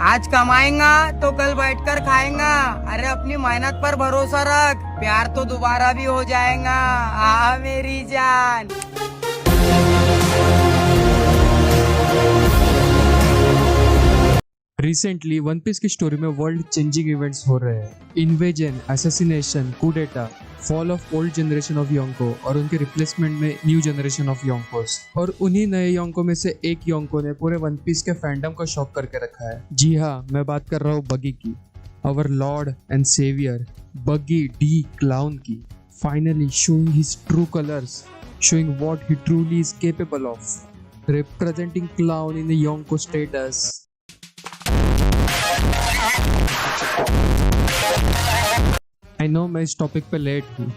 आज कमाएगा तो कल बैठकर खाएगा। अरे अपनी मेहनत पर भरोसा रख, प्यार तो दोबारा भी हो जाएगा। आ मेरी जान। रिसेंटली वन पीस की स्टोरी में वर्ल्ड चेंजिंग इवेंट्स हो रहे हैं। Invasion, assassination, coup d'etat, fall of old generation of Yonko और उनके रिप्लेसमेंट में न्यू जनरेशन ऑफ योंकोस। और उन्हीं नए योंको में से एक योंको ने पूरे वन पीस के फैंडम को शॉक करके रखा है। जी हाँ, मैं बात कर रहा हूँ बगी की, आवर लॉर्ड एंड सेवियर बगी डी क्लाउन की। Finally showing his true colours, showing what he truly is capable of, representing clown in the Yonko status. I know मैं इस टॉपिक पे लेट हूँ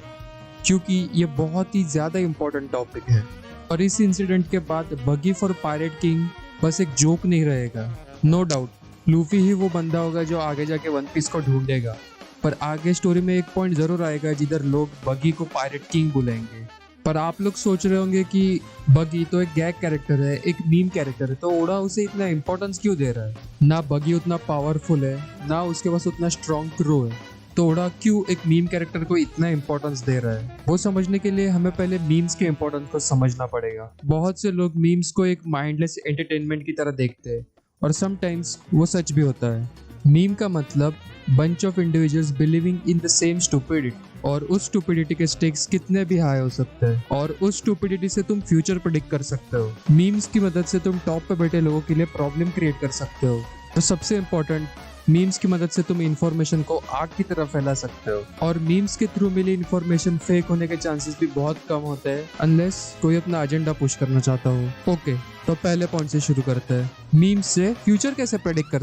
क्योंकि ये बहुत ही ज़्यादा इम्पोर्टेंट टॉपिक है और इस इंसिडेंट के बाद बगी फॉर पायरेट किंग बस एक जोक नहीं रहेगा। नो डाउट लूफी ही वो बंदा होगा जो आगे जाके वन पीस को ढूंढेगा, पर आगे स्टोरी में एक पॉइंट ज़रूर आएगा जिधर लोग बगी को पायरेट किंग बुलाएंगे। पर आप लोग सोच रहे होंगे कि बगी तो एक गैग कैरेक्टर है, एक मीम कैरेक्टर है, तो ओडा उसे इतना इम्पोर्टेंस क्यों दे रहा है? ना बगी उतना पावरफुल है, ना उसके पास उतना स्ट्रॉन्ग क्रू है, तो ओडा क्यों एक मीम कैरेक्टर को इतना इम्पोर्टेंस दे रहा है? वो समझने के लिए हमें पहले मीम्स के इम्पोर्टेंस को समझना पड़ेगा। बहुत से लोग मीम्स को एक माइंडलेस एंटरटेनमेंट की तरह देखते हैं और समटाइम्स वो सच भी होता है। मीम का मतलब bunch of individuals believing in the same stupidity, और उस स्टूपिडिटी के स्टेक्स कितने भी हाई हो सकते हैं और उस स्टूपिडिटी से तुम फ्यूचर प्रेडिक्ट कर सकते हो। मीम्स की मदद से तुम टॉप पे बैठे लोगों के लिए प्रॉब्लम क्रिएट कर सकते हो। तो सबसे इम्पोर्टेंट, मीम्स की मदद से तुम इन्फॉर्मेशन को आग की तरह फैला सकते हो और मीम्स के थ्रू मिली इन्फॉर्मेशन फेक होने के चांसेस भी बहुत कम होते हैं, अनलेस कोई अपना एजेंडा पुश करना चाहता हो। ओके, तो पहले पॉइंट से शुरू करते हैं। मीम्स से फ्यूचर कैसे प्रेडिक्ट कर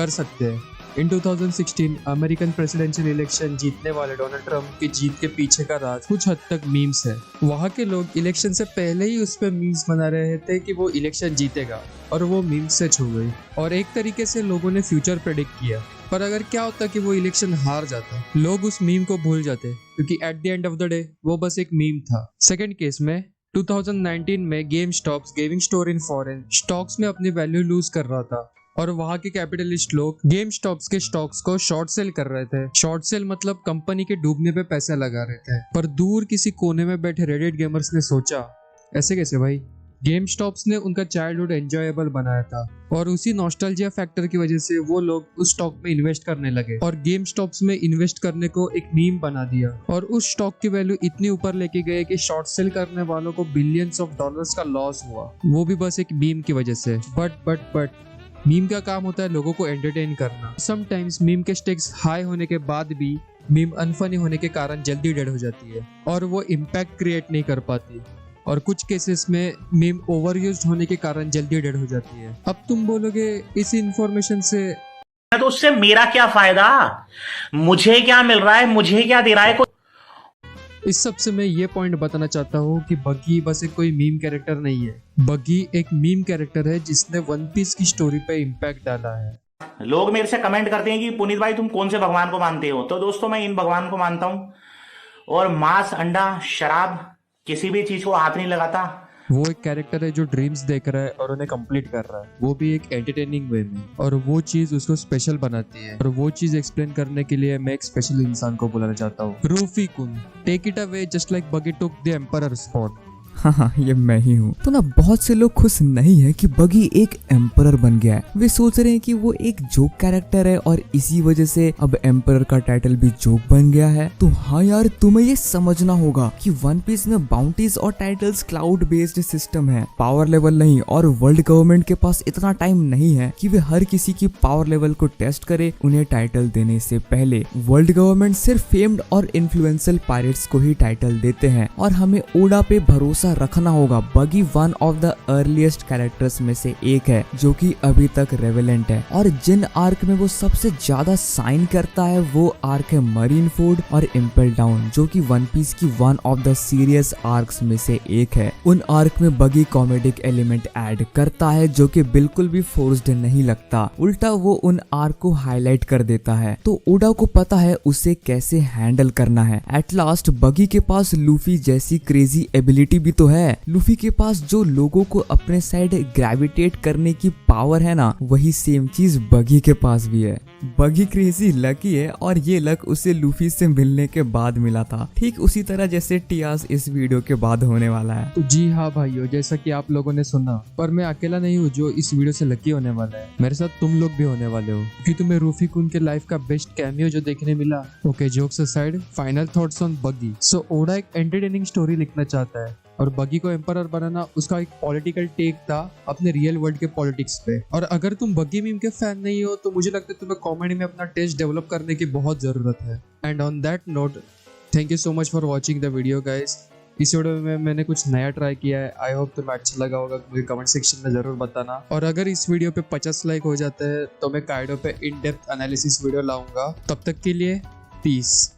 सकते हैं। इन 2016 अमेरिकन प्रेसिडेंशियल इलेक्शन जीतने वाले डोनाल्ड ट्रंप की जीत के पीछे का राज कुछ हद तक मीम्स है। वहाँ के लोग इलेक्शन से पहले ही उस पर मीम्स बना रहे थे कि वो इलेक्शन जीतेगा और वो मीम्स सच हो गई और एक तरीके से लोगों ने फ्यूचर प्रेडिक्ट किया। पर अगर क्या होता कि वो इलेक्शन हार जाता, लोग उस मीम को भूल जाते क्योंकि at the end of the day वो बस एक मीम था। सेकेंड केस में 2019 में game stops, gaming store in foreign, stocks में अपनी वैल्यू लूज कर रहा था और वहाँ के कैपिटलिस्ट लोग गेम स्टॉप्स के स्टॉक्स को शॉर्ट सेल कर रहे थे। शॉर्ट सेल मतलब कंपनी के डूबने पे पैसे लगा रहे थे। पर दूर किसी कोने में बैठे रेडिट गेमर्स ने सोचा, ऐसे कैसे भाई? गेम स्टॉप्स ने उनका चाइल्डहुड एंजॉयबल बनाया था और उसी नॉस्टैल्जिया फैक्टर की वजह से वो लोग उस स्टॉक में इन्वेस्ट करने लगे और गेम स्टॉप्स में इन्वेस्ट करने को एक मीम बना दिया और उस स्टॉक की वैल्यू इतनी ऊपर लेके गए कि शॉर्ट सेल करने वालों को बिलियंस ऑफ डॉलर्स का लॉस हुआ, वो भी बस एक मीम की वजह से। बट मीम का काम होता है लोगों को एंटरटेन करना। समटाइम्स मीम के स्टेक्स हाई होने के बाद भी मीम अनफनी होने के कारण जल्दी डेड हो जाती है और वो इम्पैक्ट क्रिएट नहीं कर पाती, और कुछ केसेस में मीम ओवर यूज्ड होने के कारण जल्दी डेड हो जाती है। अब तुम बोलोगे इस इंफॉर्मेशन से तो उससे मेरा क्या फायदा, मुझे क्या मिल रहा है, मुझे क्या दे रहा है? इस सब से मैं ये पॉइंट बताना चाहता हूँ कि बगी बस एक कोई मीम कैरेक्टर नहीं है। बगी एक मीम कैरेक्टर है जिसने वन पीस की स्टोरी पे इम्पैक्ट डाला है। लोग मेरे से कमेंट करते हैं कि पुनीत भाई तुम कौन से भगवान को मानते हो? तो दोस्तों मैं इन भगवान को मानता हूँ और मांस, अंडा, शराब, किसी भी चीज को हाथ नहीं लगाता। वो एक कैरेक्टर है जो ड्रीम्स देख रहा है और उन्हें कंप्लीट कर रहा है, वो भी एक एंटरटेनिंग वे में, और वो चीज उसको स्पेशल बनाती है। और वो चीज एक्सप्लेन करने के लिए मैं एक स्पेशल इंसान को बुलाना चाहता हूँ, रूफी कुन। Take it away just like buggy took the emperor spot. हाँ, ये मैं ही हूँ। तो ना बहुत से लोग खुश नहीं है कि बगी एक एम्परर बन गया है। वे सोच रहे हैं कि वो एक जोक कैरेक्टर है और इसी वजह से अब एम्परर का टाइटल भी जोक बन गया है। तो हाँ यार, तुम्हें ये समझना होगा कि वन पीस में बाउंटीज और टाइटल्स क्लाउड बेस्ड सिस्टम है, पावर लेवल नहीं। और वर्ल्ड गवर्नमेंट के पास इतना टाइम नहीं है कि वे हर किसी की पावर लेवल को टेस्ट करे उन्हें टाइटल देने से पहले। वर्ल्ड गवर्नमेंट सिर्फ फेम्ड और इन्फ्लुएंशियल पायरेट्स को ही टाइटल देते हैं और हमें ओडा पे भरोसा रखना होगा। बगी one of the earliest characters में से एक है जो कि अभी तक रेवेलेंट है, और जिन आर्क में वो सबसे ज्यादा साइन करता है वो आर्क है मरीन फोर्ड और इम्पेल डाउन, जो कि वन पीस की one of the serious arcs में से एक है। उन आर्क में बगी कॉमेडिक एलिमेंट ऐड करता है जो कि बिल्कुल भी फोर्स्ड नहीं लगता, उल्टा वो उन आर्क को हाईलाइट कर देता है। तो ओडा को पता है उसे कैसे हैंडल करना है। एट लास्ट बगी के पास लूफी जैसी क्रेजी एबिलिटी भी तो है, लूफी के पास जो लोगों को अपने साइड ग्रेविटेट करने की पावर है ना, वही सेम चीज बगी के पास भी है। बगी क्रेजी लकी है और ये लक उसे लूफी से मिलने के बाद मिला था, ठीक उसी तरह जैसे टियास इस वीडियो के बाद होने वाला है। तो जी हाँ भाइयों, जैसा कि आप लोगों ने सुना, पर मैं अकेला नहीं हूँ जो इस वीडियो से लकी होने वाला है। मेरे साथ तुम लोग भी होने वाले हो, क्योंकि तुम्हें रूफी कुन के लाइफ का बेस्ट कैमियो जो देखने मिला। Okay, jokes aside, final thoughts on बगी। सो ओडा एक एंटरटेनिंग स्टोरी लिखना चाहता है और बगी को एम्परर बनाना उसका एक पॉलिटिकल टेक था अपने रियल वर्ल्ड के पॉलिटिक्स पे। और अगर तुम बगी मीम के फैन नहीं हो तो मुझे लगता है तुम्हें कॉमेडी में अपना टेस्ट डेवलप करने की बहुत जरूरत है। And on that note, thank you so much for watching the video guys. इस वीडियो में मैंने कुछ नया ट्राई किया है। आई होप तुम्हें अच्छा लगा होगा, मुझे कमेंट सेक्शन में जरूर बताना। और अगर इस वीडियो पे 50 लाइक हो जाते हैं तो मैं काइडो पे इन डेप्थ एनालिसिस वीडियो लाऊंगा। तब तक के लिए पीस।